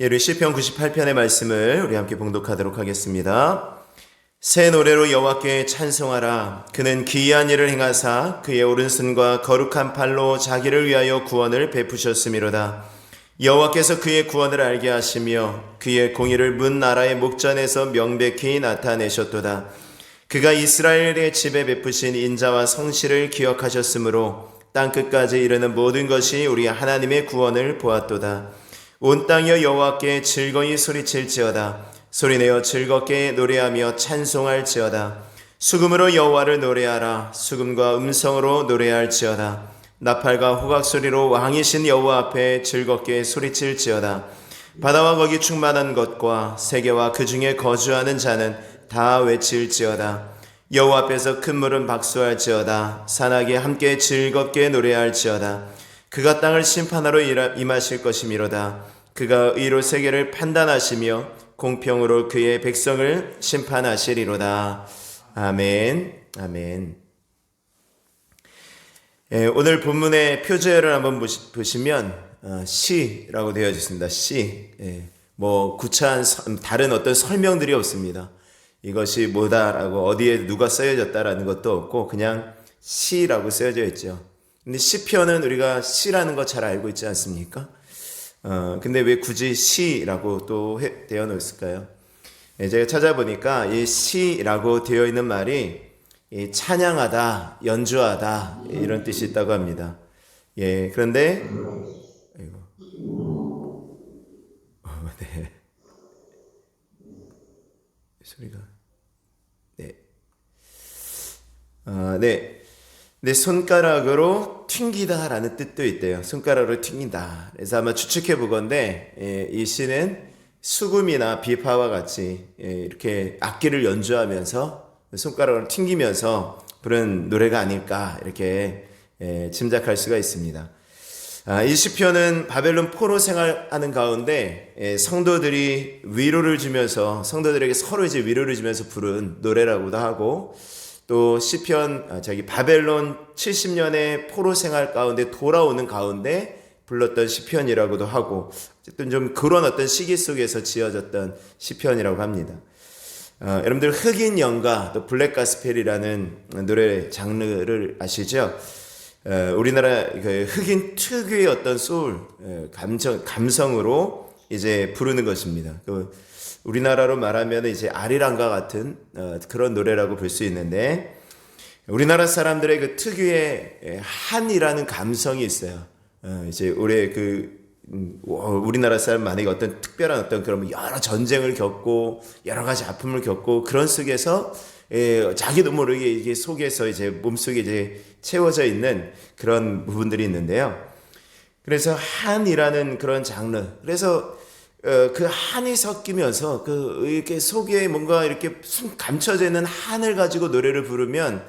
우리 시편 98편의 말씀을 우리 함께 봉독하도록 하겠습니다. 새 노래로 여호와께 찬송하라. 그는 기이한 일을 행하사 그의 오른손과 거룩한 팔로 자기를 위하여 구원을 베푸셨음이로다. 여호와께서 그의 구원을 알게 하시며 그의 공의를 문 나라의 목전에서 명백히 나타내셨도다. 그가 이스라엘의 집에 베푸신 인자와 성실을 기억하셨으므로 땅끝까지 이르는 모든 것이 우리 하나님의 구원을 보았도다. 온 땅이여 여호와께 즐거이 소리칠지어다. 소리내어 즐겁게 노래하며 찬송할지어다. 수금으로 여호와를 노래하라. 수금과 음성으로 노래할지어다. 나팔과 호각소리로 왕이신 여호와 앞에 즐겁게 소리칠지어다. 바다와 거기 충만한 것과 세계와 그 중에 거주하는 자는 다 외칠지어다. 여호와 앞에서 큰 물은 박수할지어다. 산악이 함께 즐겁게 노래할지어다. 그가 땅을 심판하러 임하실 것이미로다. 그가 의로 세계를 판단하시며 공평으로 그의 백성을 심판하시리로다. 아멘. 아멘. 오늘 본문의 표제를 한번 보시면 시라고 되어 있습니다. 시. 구차한 다른 어떤 설명들이 없습니다. 이것이 뭐다라고 어디에 누가 쓰여졌다라는 것도 없고 그냥 시라고 쓰여져 있죠. 근데 시편은 우리가 시라는 거 잘 알고 있지 않습니까? 근데 왜 굳이 시라고 또 되어 놓았을까요? 제가 찾아보니까 이 시라고 되어 있는 말이 찬양하다, 연주하다 이런 뜻이 있다고 합니다. 그런데 네. 소리가 네. 내 손가락으로 튕기다라는 뜻도 있대요. 손가락으로 튕긴다. 그래서 아마 추측해 보건데 이 시는 수금이나 비파와 같이 이렇게 악기를 연주하면서 손가락으로 튕기면서 부른 노래가 아닐까 이렇게 짐작할 수가 있습니다. 이 시편은 바벨론 포로 생활하는 가운데 성도들이 위로를 주면서 성도들에게 서로 이제 위로를 주면서 부른 노래라고도 하고 또 시편 바벨론 70년의 포로 생활 가운데 돌아오는 가운데 불렀던 시편이라고도 하고 어쨌든 좀 그런 어떤 시기 속에서 지어졌던 시편이라고 합니다. 여러분들 흑인 연가 또 블랙 가스펠이라는 노래 장르를 아시죠? 우리나라 흑인 특유의 어떤 소울 감성으로 이제 부르는 것입니다. 우리나라로 말하면 이제 아리랑과 같은 그런 노래라고 볼 수 있는데 우리나라 사람들의 그 특유의 한이라는 감성이 있어요. 이제 올해 우리나라 사람 만약에 어떤 특별한 어떤 그런 여러 전쟁을 겪고 여러 가지 아픔을 겪고 그런 속에서 자기도 모르게 이게 속에서 이제 몸속에 이제 채워져 있는 그런 부분들이 있는데요. 그래서 한이라는 그런 장르. 그래서 그 한이 섞이면서 이렇게 속에 뭔가 이렇게 숨 감춰져 있는 한을 가지고 노래를 부르면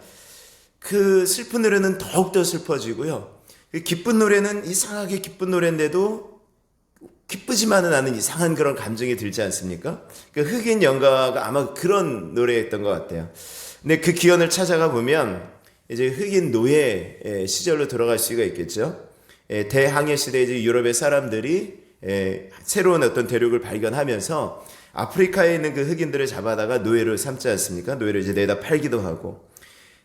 그 슬픈 노래는 더욱더 슬퍼지고요. 기쁜 노래는 이상하게 기쁜 노래인데도 기쁘지만은 않은 이상한 그런 감정이 들지 않습니까? 흑인 연가가 아마 그런 노래였던 것 같아요. 근데 그 기원을 찾아가 보면 이제 흑인 노예 시절로 돌아갈 수가 있겠죠. 대항해 시대 이제 유럽의 사람들이 새로운 어떤 대륙을 발견하면서 아프리카에 있는 그 흑인들을 잡아다가 노예를 삼지 않습니까? 노예를 이제 내다 팔기도 하고.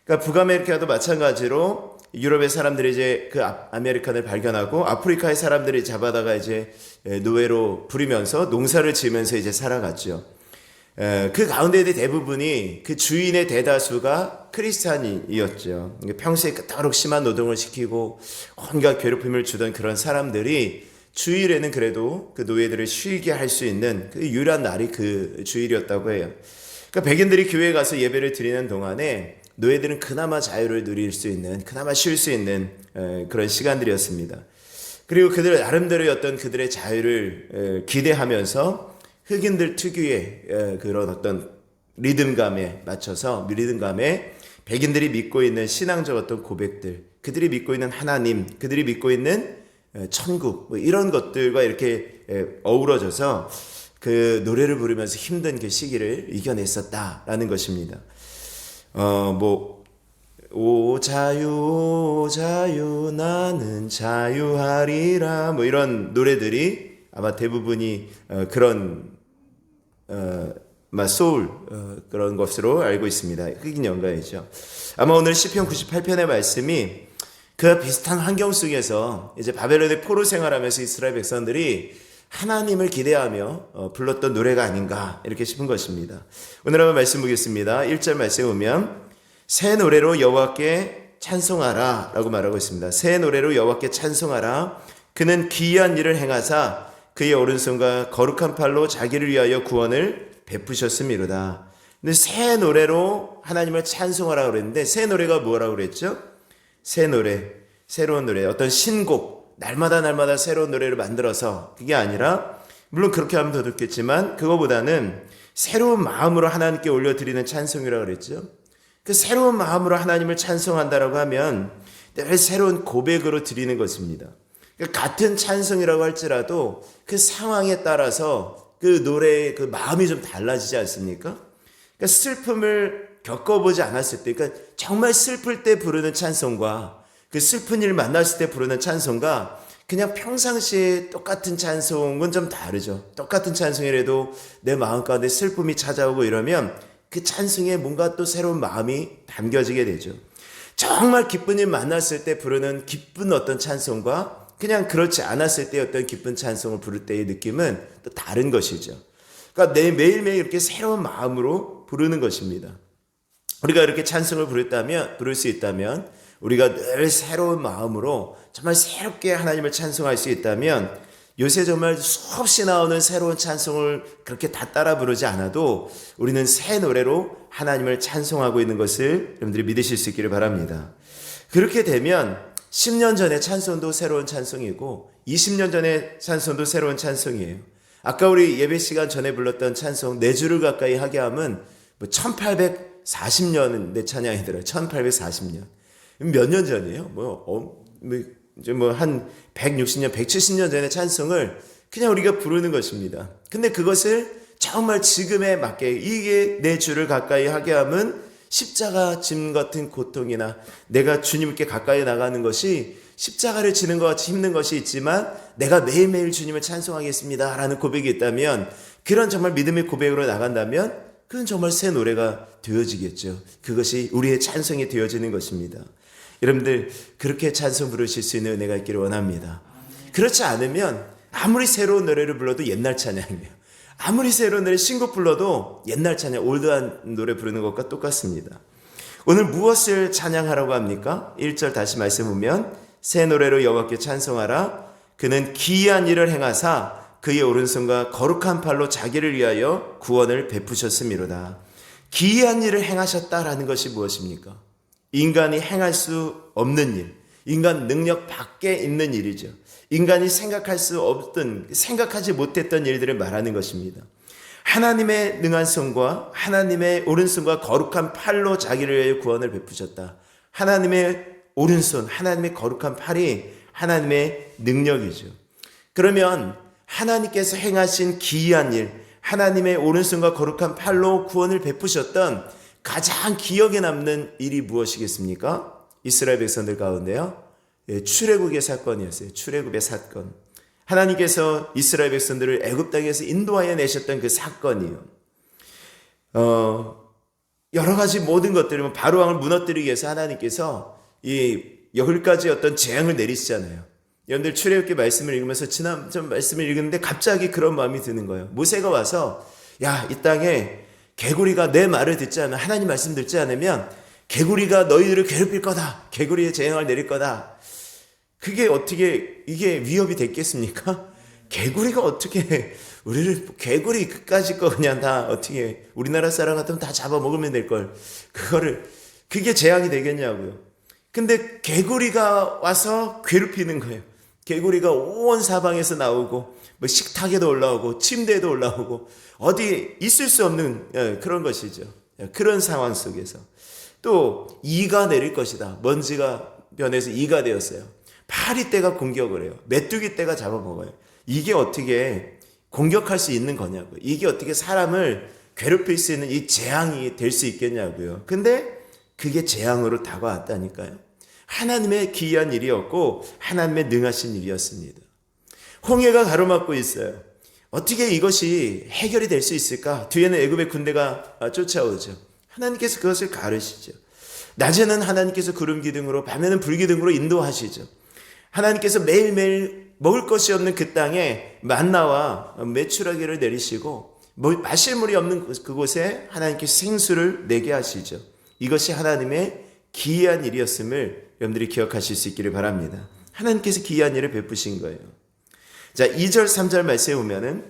그러니까 북아메리카도 마찬가지로 유럽의 사람들이 이제 그 아메리칸을 발견하고 아프리카의 사람들이 잡아다가 이제 노예로 부리면서 농사를 지으면서 이제 살아갔죠. 그 가운데 대부분이 그 주인의 대다수가 크리스찬이었죠. 평소에 그토록 심한 노동을 시키고 온갖 괴롭힘을 주던 그런 사람들이 주일에는 그래도 그 노예들을 쉬게 할 수 있는 그 유일한 날이 그 주일이었다고 해요. 그러니까 백인들이 교회에 가서 예배를 드리는 동안에 노예들은 그나마 자유를 누릴 수 있는, 그나마 쉴 수 있는 그런 시간들이었습니다. 그리고 그들 나름대로의 어떤 그들의 자유를 기대하면서 흑인들 특유의 그런 어떤 리듬감에 맞춰서 리듬감에 백인들이 믿고 있는 신앙적 어떤 고백들, 그들이 믿고 있는 하나님, 그들이 믿고 있는 천국 이런 것들과 이렇게 어우러져서 그 노래를 부르면서 힘든 그 시기를 이겨냈었다라는 것입니다. 오 자유 나는 자유하리라 이런 노래들이 아마 대부분이 그런 소울 그런 것으로 알고 있습니다. 흑인 연가이죠. 아마 오늘 시편 98편의 말씀이 그 비슷한 환경 속에서 이제 바벨론의 포로 생활하면서 이스라엘 백성들이 하나님을 기대하며 불렀던 노래가 아닌가 이렇게 싶은 것입니다. 오늘 한번 말씀 보겠습니다. 1절 말씀에 보면 새 노래로 여호와께 찬송하라 라고 말하고 있습니다. 새 노래로 여호와께 찬송하라. 그는 기이한 일을 행하사 그의 오른손과 거룩한 팔로 자기를 위하여 구원을 베푸셨음이로다. 근데 새 노래로 하나님을 찬송하라고 그랬는데 새 노래가 뭐라고 그랬죠? 새 노래, 새로운 노래, 어떤 신곡, 날마다 새로운 노래를 만들어서 그게 아니라 물론 그렇게 하면 더 좋겠지만 그거보다는 새로운 마음으로 하나님께 올려드리는 찬송이라고 그랬죠. 그 새로운 마음으로 하나님을 찬송한다라고 하면 늘 새로운 고백으로 드리는 것입니다. 같은 찬송이라고 할지라도 그 상황에 따라서 그 노래의 그 마음이 좀 달라지지 않습니까? 그러니까 슬픔을 겪어보지 않았을 때, 그러니까 정말 슬플 때 부르는 찬송과 그 슬픈 일 만났을 때 부르는 찬송과 그냥 평상시에 똑같은 찬송은 좀 다르죠. 똑같은 찬송이라도 내 마음 가운데 슬픔이 찾아오고 이러면 그 찬송에 뭔가 또 새로운 마음이 담겨지게 되죠. 정말 기쁜 일 만났을 때 부르는 기쁜 어떤 찬송과 그냥 그렇지 않았을 때 어떤 기쁜 찬송을 부를 때의 느낌은 또 다른 것이죠. 그러니까 매일매일 이렇게 새로운 마음으로 부르는 것입니다. 우리가 이렇게 찬송을 부를 수 있다면 우리가 늘 새로운 마음으로 정말 새롭게 하나님을 찬송할 수 있다면 요새 정말 수없이 나오는 새로운 찬송을 그렇게 다 따라 부르지 않아도 우리는 새 노래로 하나님을 찬송하고 있는 것을 여러분들이 믿으실 수 있기를 바랍니다. 그렇게 되면 10년 전의 찬송도 새로운 찬송이고 20년 전의 찬송도 새로운 찬송이에요. 아까 우리 예배 시간 전에 불렀던 찬송 내 주를 가까이 하게 함은 1840년 내 찬양이더라고요. 1840년. 몇 년 전이에요? 한 160년, 170년 전의 찬송을 그냥 우리가 부르는 것입니다. 근데 그것을 정말 지금에 맞게 이게 내 주를 가까이 하게 함은 십자가 짐 같은 고통이나 내가 주님께 가까이 나가는 것이 십자가를 지는 것 같이 힘든 것이 있지만 내가 매일매일 주님을 찬송하겠습니다 라는 고백이 있다면 그런 정말 믿음의 고백으로 나간다면 그건 정말 새 노래가 되어지겠죠. 그것이 우리의 찬송이 되어지는 것입니다. 여러분들 그렇게 찬송 부르실 수 있는 은혜가 있기를 원합니다. 그렇지 않으면 아무리 새로운 노래를 불러도 옛날 찬양이에요. 아무리 새로운 노래 신곡 불러도 옛날 찬양 올드한 노래 부르는 것과 똑같습니다. 오늘 무엇을 찬양하라고 합니까? 1절 다시 말씀 보면 새 노래로 여호와께 찬송하라. 그는 기이한 일을 행하사 그의 오른손과 거룩한 팔로 자기를 위하여 구원을 베푸셨음이로다. 기이한 일을 행하셨다라는 것이 무엇입니까? 인간이 행할 수 없는 일, 인간 능력 밖에 있는 일이죠. 인간이 생각하지 못했던 일들을 말하는 것입니다. 하나님의 능한 손과 하나님의 오른손과 거룩한 팔로 자기를 위하여 구원을 베푸셨다. 하나님의 오른손, 하나님의 거룩한 팔이 하나님의 능력이죠. 그러면 하나님께서 행하신 기이한 일, 하나님의 오른손과 거룩한 팔로 구원을 베푸셨던 가장 기억에 남는 일이 무엇이겠습니까? 이스라엘 백성들 가운데요. 출애굽의 사건이었어요. 출애굽의 사건. 하나님께서 이스라엘 백성들을 애굽 땅에서 인도하여 내셨던 그 사건이요. 여러 가지 모든 것들을 바로 왕을 무너뜨리기 위해서 하나님께서 이 10가지 어떤 재앙을 내리시잖아요. 여러분들 출애굽기 말씀을 읽으면서 지난 좀 말씀을 읽는데 갑자기 그런 마음이 드는 거예요. 모세가 와서 야, 이 땅에 개구리가 내 말을 듣지 않으면 하나님 말씀 듣지 않으면 개구리가 너희들을 괴롭힐 거다. 개구리의 재앙을 내릴 거다. 그게 어떻게 이게 위협이 됐겠습니까? 개구리가 어떻게 우리를 개구리 그까짓 거 그냥 다 어떻게 우리나라 사람 같으면 다 잡아먹으면 될 걸 그게 재앙이 되겠냐고요. 근데 개구리가 와서 괴롭히는 거예요. 개구리가 온 사방에서 나오고 뭐 식탁에도 올라오고 침대에도 올라오고 어디 있을 수 없는 그런 것이죠. 그런 상황 속에서 또 이가 내릴 것이다. 먼지가 변해서 이가 되었어요. 파리떼가 공격을 해요. 메뚜기떼가 잡아먹어요. 이게 어떻게 공격할 수 있는 거냐고요. 이게 어떻게 사람을 괴롭힐 수 있는 이 재앙이 될 수 있겠냐고요. 근데 그게 재앙으로 다가왔다니까요. 하나님의 기이한 일이었고 하나님의 능하신 일이었습니다. 홍해가 가로막고 있어요. 어떻게 이것이 해결이 될 수 있을까? 뒤에는 애굽의 군대가 쫓아오죠. 하나님께서 그것을 가르시죠. 낮에는 하나님께서 구름 기둥으로, 밤에는 불 기둥으로 인도하시죠. 하나님께서 매일매일 먹을 것이 없는 그 땅에 만나와 메추라기를 내리시고 마실 물이 없는 그곳에 하나님께서 생수를 내게 하시죠. 이것이 하나님의 기이한 일이었음을 여러분들이 기억하실 수 있기를 바랍니다. 하나님께서 기이한 일을 베푸신 거예요. 자, 2절 3절 말씀에 보면은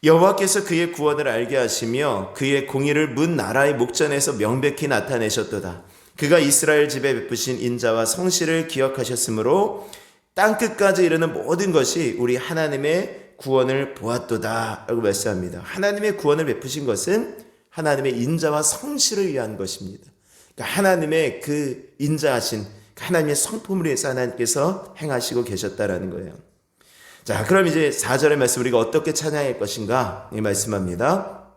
여호와께서 그의 구원을 알게 하시며 그의 공의를 문 나라의 목전에서 명백히 나타내셨도다. 그가 이스라엘 집에 베푸신 인자와 성실을 기억하셨으므로 땅끝까지 이르는 모든 것이 우리 하나님의 구원을 보았도다 라고 말씀합니다. 하나님의 구원을 베푸신 것은 하나님의 인자와 성실을 위한 것입니다. 그러니까 하나님의 그 인자하신 하나님의 성품을 위해서 하나님께서 행하시고 계셨다라는 거예요. 자, 그럼 이제 4절의 말씀 우리가 어떻게 찬양할 것인가 말씀합니다.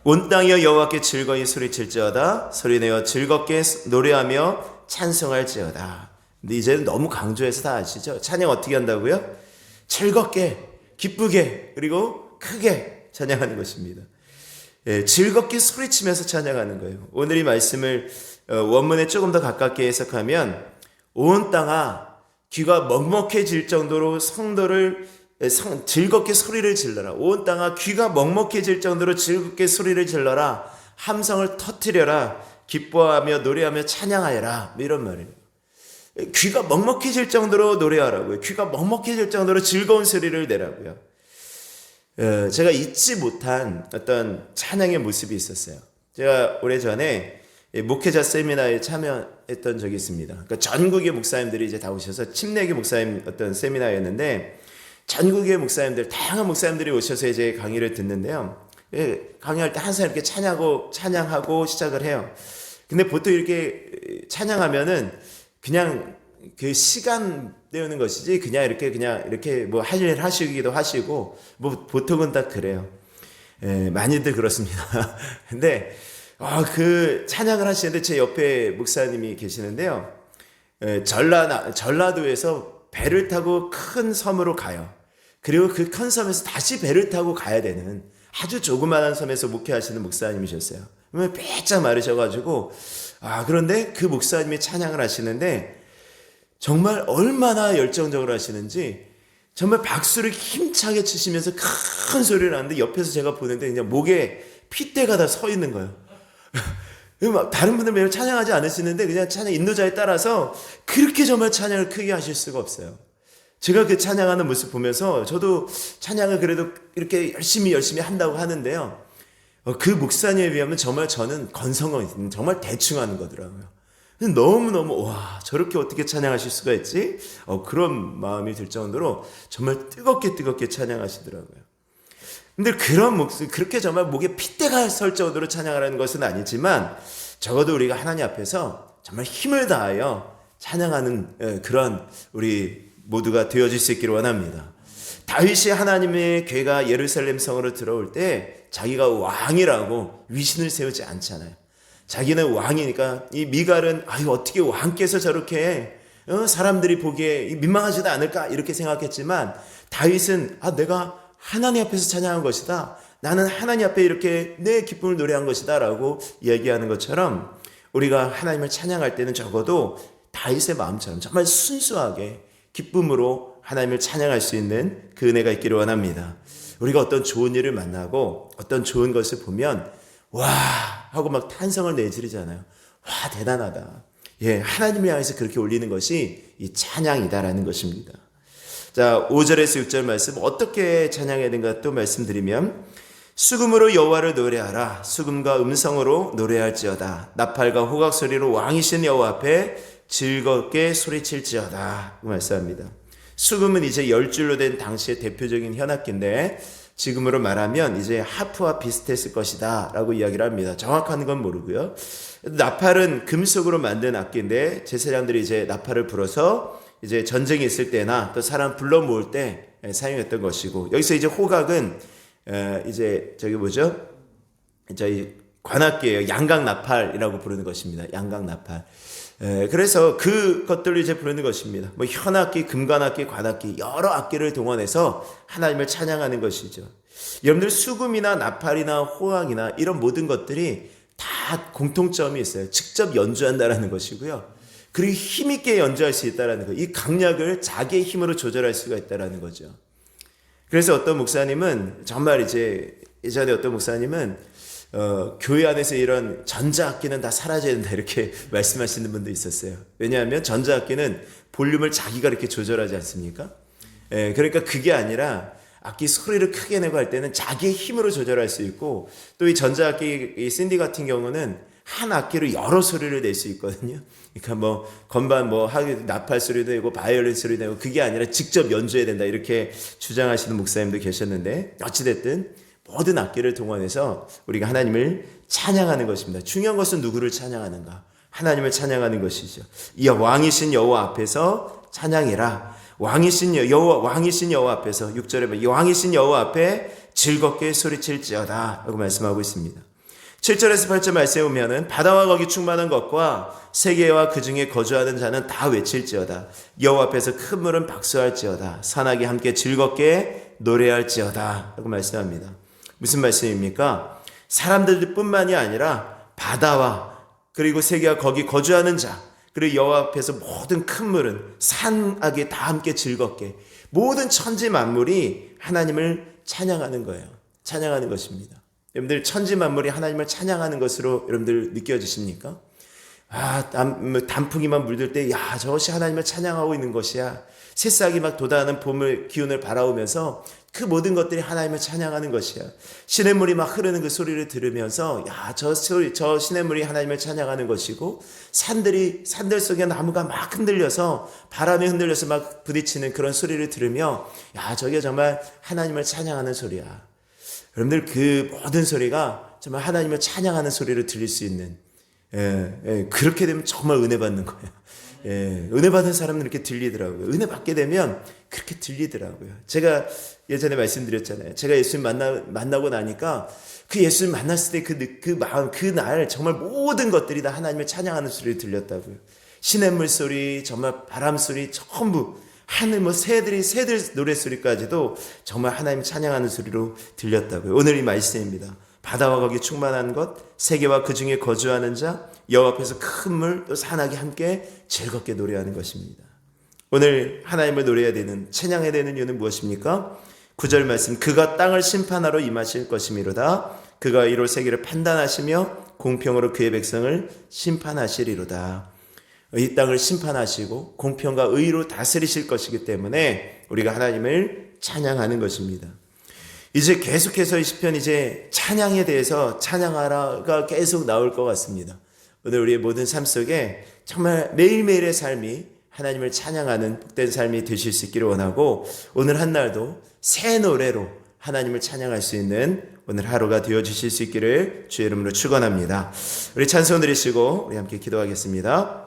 온 땅이여 여호와께 즐거이 소리칠지어다. 소리내어 즐겁게 노래하며 찬송할지어다. 근데 이제는 너무 강조해서 다 아시죠? 찬양 어떻게 한다고요? 즐겁게, 기쁘게, 그리고 크게 찬양하는 것입니다. 예, 즐겁게 소리치면서 찬양하는 거예요. 오늘 이 말씀을 원문에 조금 더 가깝게 해석하면 온 땅아 귀가 먹먹해질 정도로 성도를 즐겁게 소리를 질러라. 온 땅아 귀가 먹먹해질 정도로 즐겁게 소리를 질러라. 함성을 터뜨려라. 기뻐하며 노래하며 찬양하여라. 이런 말이에요. 귀가 먹먹해질 정도로 노래하라고요. 귀가 먹먹해질 정도로 즐거운 소리를 내라고요. 제가 잊지 못한 어떤 찬양의 모습이 있었어요. 제가 오래전에 목회자 세미나에 참여했던 적이 있습니다. 그러니까 전국의 목사님들이 이제 다 오셔서 침례교 목사님 어떤 세미나였는데 전국의 목사님들, 다양한 목사님들이 오셔서 이제 강의를 듣는데요. 강의할 때 항상 이렇게 찬양하고 시작을 해요. 근데 보통 이렇게 찬양하면은 그냥 그 시간 때우는 것이지 그냥 이렇게 뭐 할 일 하시기도 하시고 뭐 보통은 다 그래요. 많이들 그렇습니다. 근데 그 찬양을 하시는데 제 옆에 목사님이 계시는데요. 전라도에서 배를 타고 큰 섬으로 가요. 그리고 그 큰 섬에서 다시 배를 타고 가야 되는 아주 조그마한 섬에서 목회하시는 목사님이셨어요. 빼짝 마르셔가지고 그런데 그 목사님이 찬양을 하시는데 정말 얼마나 열정적으로 하시는지 정말 박수를 힘차게 치시면서 큰 소리를 하는데 옆에서 제가 보는데 그냥 목에 핏대가 다 서 있는 거예요. 다른 분들 매우 찬양하지 않으시는데 그냥 찬양 인도자에 따라서 그렇게 정말 찬양을 크게 하실 수가 없어요. 제가 그 찬양하는 모습 보면서 저도 찬양을 그래도 이렇게 열심히 한다고 하는데요. 그 목사님에 비하면 정말 저는 건성은 정말 대충 하는 거더라고요. 너무너무 와 저렇게 어떻게 찬양하실 수가 있지? 그런 마음이 들 정도로 정말 뜨겁게 찬양하시더라고요. 근데 그런 목소리 그렇게 정말 목에 핏대가 설 정도로 찬양을 하는 것은 아니지만 적어도 우리가 하나님 앞에서 정말 힘을 다하여 찬양하는 그런 우리 모두가 되어질 수 있기를 원합니다. 다윗이 하나님의 궤가 예루살렘 성으로 들어올 때 자기가 왕이라고 위신을 세우지 않잖아요. 자기는 왕이니까 이 미갈은 어떻게 왕께서 저렇게 사람들이 보기에 민망하지도 않을까 이렇게 생각했지만 다윗은 내가 하나님 앞에서 찬양한 것이다. 나는 하나님 앞에 이렇게 내 기쁨을 노래한 것이다 라고 얘기하는 것처럼 우리가 하나님을 찬양할 때는 적어도 다윗의 마음처럼 정말 순수하게 기쁨으로 하나님을 찬양할 수 있는 그 은혜가 있기를 원합니다. 우리가 어떤 좋은 일을 만나고 어떤 좋은 것을 보면 와 하고 막 탄성을 내지르잖아요. 와 대단하다. 하나님을 향해서 그렇게 올리는 것이 이 찬양이다라는 것입니다. 자, 5절에서 6절 말씀 어떻게 찬양해야 되는가 또 말씀드리면 수금으로 여호와를 노래하라. 수금과 음성으로 노래할지어다. 나팔과 호각 소리로 왕이신 여호와 앞에 즐겁게 소리칠지어다. 그 말씀합니다. 수금은 이제 10줄로 된 당시의 대표적인 현악기인데 지금으로 말하면 이제 하프와 비슷했을 것이다 라고 이야기를 합니다. 정확한 건 모르고요. 나팔은 금속으로 만든 악기인데 제사장들이 이제 나팔을 불어서 이제 전쟁이 있을 때나 또 사람 불러 모을 때 사용했던 것이고 여기서 이제 호각은 이제 저희 관악기예요. 양각 나팔이라고 부르는 것입니다. 양각 나팔. 그래서 그것들을 이제 부르는 것입니다. 뭐 현악기, 금관악기, 관악기 여러 악기를 동원해서 하나님을 찬양하는 것이죠. 여러분들 수금이나 나팔이나 호악이나 이런 모든 것들이 다 공통점이 있어요. 직접 연주한다라는 것이고요. 그리고 힘있게 연주할 수 있다라는 거. 이 강약을 자기의 힘으로 조절할 수가 있다라는 거죠. 그래서 어떤 목사님은 정말 이제 예전에 어떤 목사님은 교회 안에서 이런 전자악기는 다 사라져야 된다 이렇게 말씀하시는 분도 있었어요. 왜냐하면 전자악기는 볼륨을 자기가 이렇게 조절하지 않습니까? 그러니까 그게 아니라 악기 소리를 크게 내고 할 때는 자기의 힘으로 조절할 수 있고, 또 이 전자악기 이 신디 같은 경우는 한 악기로 여러 소리를 낼 수 있거든요. 그러니까 뭐 건반 뭐 나팔 소리도 내고 바이올린 소리도 내고, 그게 아니라 직접 연주해야 된다 이렇게 주장하시는 목사님도 계셨는데, 어찌됐든 모든 악기를 동원해서 우리가 하나님을 찬양하는 것입니다. 중요한 것은 누구를 찬양하는가? 하나님을 찬양하는 것이죠. 이 왕이신 여호와 앞에서 찬양해라. 왕이신 여호와 앞에서 6절에 왕이신 여호와 앞에 즐겁게 소리칠지어다 라고 말씀하고 있습니다. 7절에서 8절 말씀에 보면은 바다와 거기 충만한 것과 세계와 그 중에 거주하는 자는 다 외칠지어다. 여호와 앞에서 큰 물은 박수할지어다. 산악이 함께 즐겁게 노래할지어다 라고 말씀합니다. 무슨 말씀입니까? 사람들뿐만이 아니라 바다와 그리고 세계와 거기 거주하는 자, 그리고 여호와 앞에서 모든 큰 물은 산악이 다 함께 즐겁게, 모든 천지 만물이 하나님을 찬양하는 거예요. 찬양하는 것입니다. 여러분들 천지 만물이 하나님을 찬양하는 것으로 여러분들 느껴지십니까? 단풍이 막 물들 때 저것이 하나님을 찬양하고 있는 것이야. 새싹이 막 돋아나는 봄의 기운을 바라오면서 그 모든 것들이 하나님을 찬양하는 것이야. 시냇물이 막 흐르는 그 소리를 들으면서 저 시냇물이 하나님을 찬양하는 것이고, 산들 속에 나무가 막 흔들려서 바람에 흔들려서 막 부딪히는 그런 소리를 들으며 저게 정말 하나님을 찬양하는 소리야. 여러분들 그 모든 소리가 정말 하나님을 찬양하는 소리를 들릴 수 있는, 그렇게 되면 정말 은혜 받는 거예요. 은혜 받은 사람은 이렇게 들리더라고요. 은혜 받게 되면 그렇게 들리더라고요. 제가 예전에 말씀드렸잖아요. 제가 예수님 만나고 나니까 그 예수님 만났을 때 그 마음, 그날 정말 모든 것들이 다 하나님을 찬양하는 소리를 들렸다고요. 시냇물 소리, 정말 바람 소리, 전부 하늘 새들 노랫소리까지도 정말 하나님 찬양하는 소리로 들렸다고요. 오늘 이 말씀입니다. 바다와 거기 충만한 것, 세계와 그 중에 거주하는 자, 여호와 앞에서 큰 물, 또 산악이 함께 즐겁게 노래하는 것입니다. 오늘 하나님을 노래해야 되는, 찬양해야 되는 이유는 무엇입니까? 9절 말씀, 그가 땅을 심판하러 임하실 것이미로다. 그가 이로 세계를 판단하시며 공평으로 그의 백성을 심판하시리로다. 이 땅을 심판하시고 공평과 의로 다스리실 것이기 때문에 우리가 하나님을 찬양하는 것입니다. 이제 계속해서 이 시편 이제 찬양에 대해서 찬양하라가 계속 나올 것 같습니다. 오늘 우리의 모든 삶 속에 정말 매일매일의 삶이 하나님을 찬양하는 복된 삶이 되실 수 있기를 원하고, 오늘 한 날도 새 노래로 하나님을 찬양할 수 있는 오늘 하루가 되어주실 수 있기를 주의 이름으로 축원합니다. 우리 찬송 드리시고 우리 함께 기도하겠습니다.